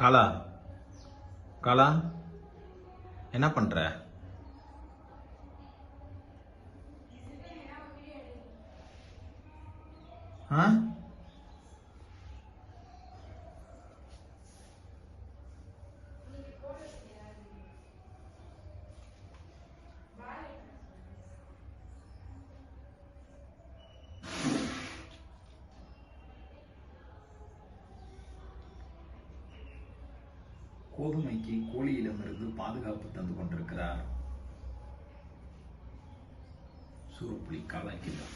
காலா, காலா, என்ன பண்ற? ஆ? கோதுமைக்கு கோழியிடமிருந்து பாதுகாப்பு தந்து கொண்டிருக்கிறார் சூரப்புலி காலாக்கிட்டார்.